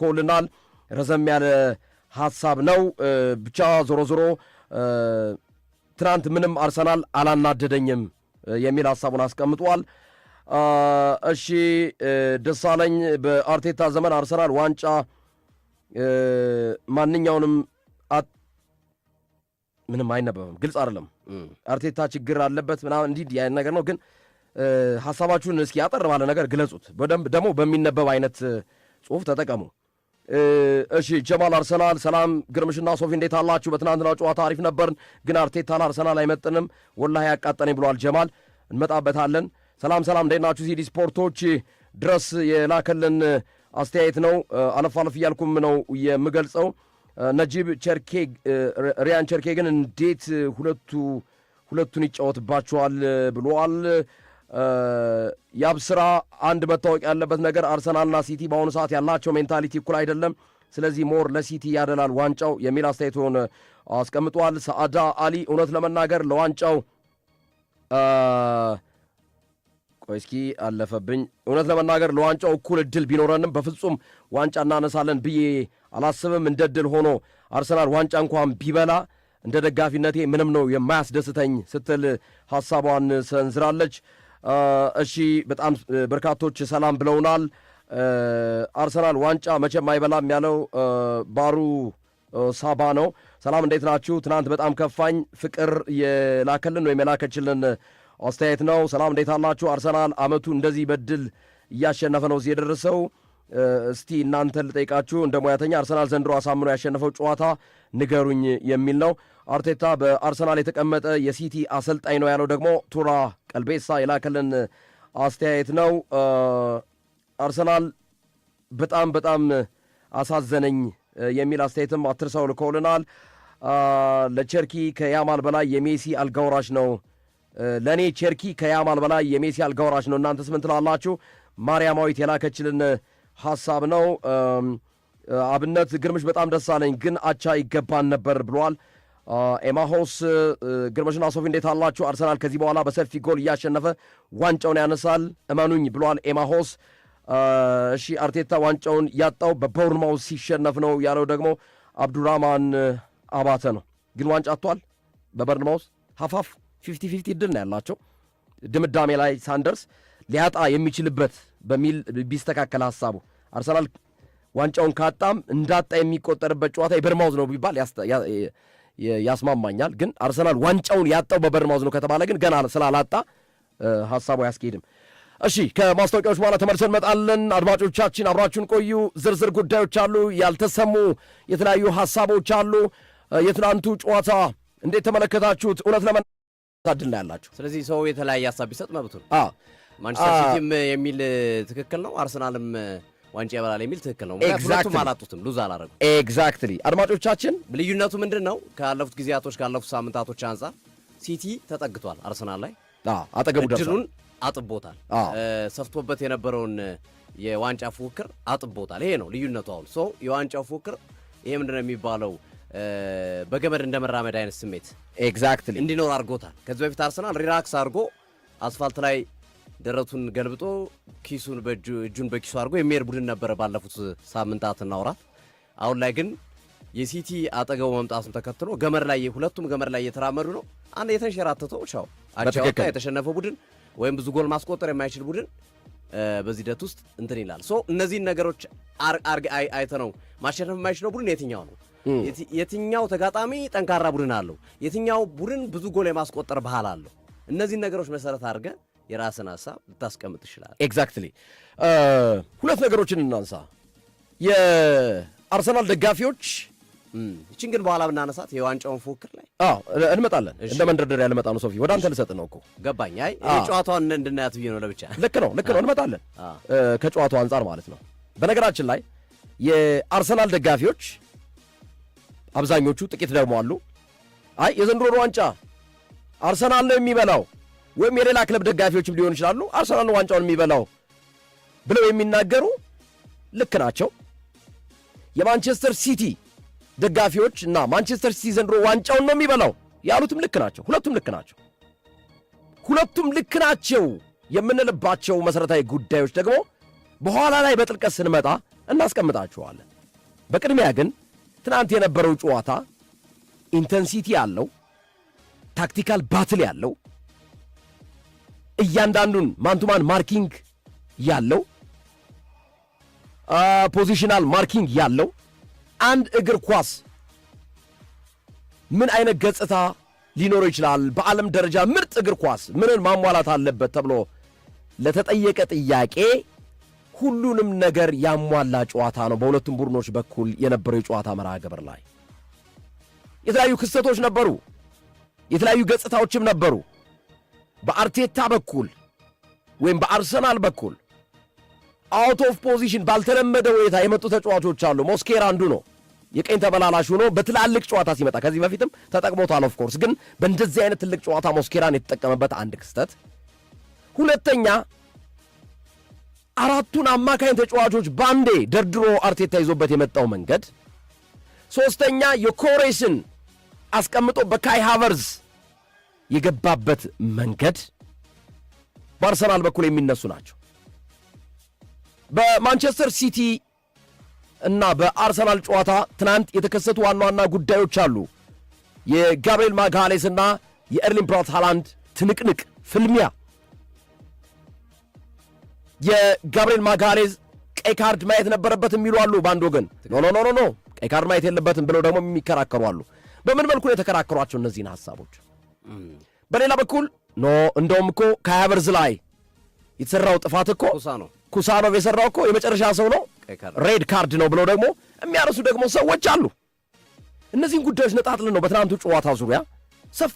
ልኮልናል። ረዘም ያለ ሐሳብ ነው። ብቻ ዞሮ ዞሮ ትናንት ምንም አርሰናል አላናደደኝም የሚል ሐሳቡን አስቀምጧል። እሺ ደሳለኝ በአርቴታ ዘመን አርሰናል ዋንጫ ማንኛውንም ምንም አይነበብም፣ ግልጽ አይደለም። አርቴታ ችግር አለበት ምናምን እንዲህ ያን ነገር ነው። ግን ሐሳባችሁን እስኪ ያጠር ባለ ነገር ግለጹት። በደንብ ደግሞ በሚነበብ አይነት ጽሑፍ ተጠቀሙ። እሺ ጀማል አርሰናል ሰላም ግርምሽና ሶፊ እንዴት አላችሁ? በትናንትናው ጨዋታ አሪፍ ነበርን፣ ግን አርቴታ ለአርሰናል አይመጥንም፣ ወላሂ ያቃጠነኝ ብሏል ጀማል። እንመጣበታለን። ሰላም እንዴት ናችሁ? ሲዲ ስፖርቶች ድረስ የላከልን አስተያየት ነው። አለፍ እያልኩም ነው የምገልጸው። ነጂብ ቸርኬ ሪያን ቸርኬ ግን እንዴት ሁለቱን ይጫወትባቸዋል ብሏል። ያብስራ አንድ መታወቅ ያለበት ነገር አርሰናልና ሲቲ በአሁኑ ሰዓት ያላቸው ሜንታሊቲ እኩል አይደለም፣ ስለዚህ ሞር ለሲቲ ያደላል ዋንጫው የሚል አስተያየቱን አስቀምጧል። ሰዓዳ አሊ እውነት ለመናገር ለዋንጫው እስኪ አለፈብኝ። እውነት ለመናገር ለዋንጫው እኩል እድል ቢኖረንም በፍጹም ዋንጫ እናነሳለን ብዬ አላስብም። እንደ እድል ሆኖ አርሰናል ዋንጫ እንኳን ቢበላ እንደ ደጋፊነቴ ምንም ነው የማያስደስተኝ ስትል ሐሳቧን ሰንዝራለች። እሺ በጣም በርካቶች ሰላም ብለውናል። አርሰናል ዋንጫ መቼም አይበላም ያለው ባሩ ሳባ ነው። ሰላም እንዴት ናችሁ? ትናንት በጣም ከፋኝ። ፍቅር የላከልን ወይም የላከችልን አስተያየት ነው። ሰላም እንዴት አላችሁ? አርሰናል አመቱ እንደዚህ በድል እያሸነፈ ነው እዚህ የደረሰው። እስቲ እናንተ ልጠይቃችሁ እንደ ሙያተኛ አርሰናል ዘንድሮ አሳምኖ ያሸነፈው ጨዋታ ንገሩኝ የሚል ነው። አርቴታ በአርሰናል የተቀመጠ የሲቲ አሰልጣኝ ነው ያለው ደግሞ ቱራ ቀልቤሳ የላከልን አስተያየት ነው። አርሰናል በጣም አሳዘነኝ የሚል አስተያየትም አትርሳው ልከውልናል። ለቸርኪ ከያማል በላይ የሜሲ አልጋውራሽ ነው። ለእኔ ቸርኪ ከያማል በላይ የሜሲ አልጋውራሽ ነው። እናንተስ ምን ትላላችሁ? ማርያማዊት የላከችልን ሐሳብ ነው። አብነት ግርምሽ በጣም ደስ አለኝ፣ ግን አቻ ይገባን ነበር ብሏል። ኤማሆስ ግርምሽና ሶፊ እንዴት አላችሁ? አርሰናል ከዚህ በኋላ በሰፊ ጎል እያሸነፈ ዋንጫውን ያነሳል እመኑኝ ብሏል ኤማሆስ። እሺ አርቴታ ዋንጫውን ያጣው በቦርንማውዝ ሲሸነፍ ነው ያለው ደግሞ አብዱራማን አባተ ነው። ግን ዋንጫ አጥቷል በቦርንማውዝ ሀፋፍ 50-50 እድል ነው ያላቸው። ድምዳሜ ላይ ሳንደርስ ሊያጣ የሚችልበት በሚል ቢስተካከል ሐሳቡ አርሰናል ዋንጫውን ካጣም እንዳጣ የሚቆጠርበት ጨዋታ የቦርንማውዝ ነው ቢባል ያስማማኛል። ግን አርሰናል ዋንጫውን ያጣው በቦርንማውዝ ነው ከተባለ ግን ገና ስላላጣ ሐሳቡ አያስኬድም። እሺ ከማስታወቂያዎች በኋላ ተመልሰን እንመጣለን። አድማጮቻችን አብራችሁን ቆዩ። ዝርዝር ጉዳዮች አሉ፣ ያልተሰሙ የተለያዩ ሐሳቦች አሉ። የትናንቱ ጨዋታ እንዴት ተመለከታችሁት? እውነት ለመናገር ነው ያላችሁ። ስለዚህ ሰው የተለያየ ሐሳብ ቢሰጥ መብቱ ነው። ማንቸስተር ሲቲም የሚል ትክክል ነው፣ አርሰናልም ዋንጫ ይበላል የሚል ትክክል ነው። ሁለቱም አላጡትም፣ ሉዝ አላረጉም። ኤግዛክትሊ አድማጮቻችን፣ ልዩነቱ ምንድን ነው? ካለፉት ጊዜያቶች ካለፉት ሳምንታቶች አንጻር ሲቲ ተጠግቷል አርሰናል ላይ፣ አጠገቡ ደርሷል፣ እድሉን አጥቦታል፣ ሰፍቶበት የነበረውን የዋንጫ ፉክክር አጥቦታል። ይሄ ነው ልዩነቱ። አሁን ሰው የዋንጫው ፉክክር ይሄ ምንድነው የሚባለው በገመድ እንደመራመድ አይነት ስሜት ኤግዛክትሊ እንዲኖር አድርጎታል። ከዚህ በፊት አርሰናል ሪላክስ አድርጎ አስፋልት ላይ ደረቱን ገልብጦ ኪሱን እጁን በኪሱ አድርጎ የሚሄድ ቡድን ነበረ ባለፉት ሳምንታትና ወራት። አሁን ላይ ግን የሲቲ አጠገቡ መምጣቱን ተከትሎ ገመድ ላይ ሁለቱም ገመድ ላይ እየተራመዱ ነው። አንድ የተንሸራተተው ቻው አቻውታ የተሸነፈ ቡድን ወይም ብዙ ጎል ማስቆጠር የማይችል ቡድን በዚህ ሂደት ውስጥ እንትን ይላል። እነዚህን ነገሮች አይተነው ማሸነፍ የማይችለው ቡድን የትኛው ነው? የትኛው ተጋጣሚ ጠንካራ ቡድን አለው? የትኛው ቡድን ብዙ ጎል የማስቆጠር ባህል አለው? እነዚህን ነገሮች መሰረት አድርገህ የራስን ሐሳብ ልታስቀምጥ ይችላል። ኤግዛክትሊ ሁለት ነገሮችን እናንሳ። የአርሰናል ደጋፊዎች እቺን ግን በኋላ ብናነሳት የዋንጫውን ፉክክር ላይ እንመጣለን። እንደ መንደርደሪያ ልመጣ ነው። ሶፊ ወደ አንተ ልሰጥ ነው እኮ ገባኝ። አይ የጨዋታውን እንድናያት ብዬ ነው ለብቻ። ልክ ነው እንመጣለን። ከጨዋታው አንጻር ማለት ነው። በነገራችን ላይ የአርሰናል ደጋፊዎች አብዛኞቹ፣ ጥቂት ደግሞ አሉ አይ የዘንድሮ ዋንጫ አርሰናል ነው የሚበላው ወይም የሌላ ክለብ ደጋፊዎችም ሊሆን ይችላሉ አርሰናል ነው ዋንጫውን የሚበላው ብለው የሚናገሩ ልክ ናቸው። የማንቸስተር ሲቲ ደጋፊዎች እና ማንቸስተር ሲቲ ዘንድሮ ዋንጫውን ነው የሚበላው ያሉትም ልክ ናቸው። ሁለቱም ልክ ናቸው የምንልባቸው መሰረታዊ ጉዳዮች ደግሞ በኋላ ላይ በጥልቀት ስንመጣ እናስቀምጣቸዋለን። በቅድሚያ ግን ትናንት የነበረው ጨዋታ ኢንተንሲቲ ያለው ታክቲካል ባትል ያለው እያንዳንዱን ማንቱማን ማርኪንግ ያለው ፖዚሽናል ማርኪንግ ያለው አንድ እግር ኳስ ምን አይነት ገጽታ ሊኖረው ይችላል? በዓለም ደረጃ ምርጥ እግር ኳስ ምንን ማሟላት አለበት ተብሎ ለተጠየቀ ጥያቄ ሁሉንም ነገር ያሟላ ጨዋታ ነው። በሁለቱም ቡድኖች በኩል የነበረው የጨዋታ መርሃ ግብር ላይ የተለያዩ ክስተቶች ነበሩ፣ የተለያዩ ገጽታዎችም ነበሩ። በአርቴታ በኩል ወይም በአርሰናል በኩል አውት ኦፍ ፖዚሽን ባልተለመደ ሁኔታ የመጡ ተጫዋቾች አሉ። ሞስኬራ አንዱ ነው። የቀኝ ተበላላሽ ሆኖ በትላልቅ ጨዋታ ሲመጣ ከዚህ በፊትም ተጠቅሞታል። ኦፍ ኮርስ ግን በእንደዚህ አይነት ትልቅ ጨዋታ ሞስኬራን የተጠቀመበት አንድ ክስተት። ሁለተኛ አራቱን አማካኝ ተጫዋቾች ባንዴ ደርድሮ አርቴታ ይዞበት የመጣው መንገድ። ሶስተኛ የኮሬስን አስቀምጦ በካይ ሃቨርዝ የገባበት መንገድ በአርሰናል በኩል የሚነሱ ናቸው። በማንቸስተር ሲቲ እና በአርሰናል ጨዋታ ትናንት የተከሰቱ ዋና ዋና ጉዳዮች አሉ። የጋብርኤል ማጋሌስ እና የኤርሊንግ ብራውት ሃላንድ ትንቅንቅ ፍልሚያ። የጋብርኤል ማጋሌስ ቀይ ካርድ ማየት ነበረበት የሚሉ አሉ በአንድ ወገን። ኖ ቀይ ካርድ ማየት የለበትም ብለው ደግሞ የሚከራከሩ አሉ። በምን መልኩ ነው የተከራከሯቸው እነዚህን ሐሳቦች? በሌላ በኩል እንደውም እኮ ከሃቨርዝ ላይ የተሰራው ጥፋት እኮ ኩሳኖቭ የሰራው እኮ የመጨረሻ ሰው ነው፣ ሬድ ካርድ ነው ብለው ደግሞ የሚያነሱ ደግሞ ሰዎች አሉ። እነዚህን ጉዳዮች ነጣጥለን ነው በትናንቱ ጨዋታ ዙሪያ ሰፊ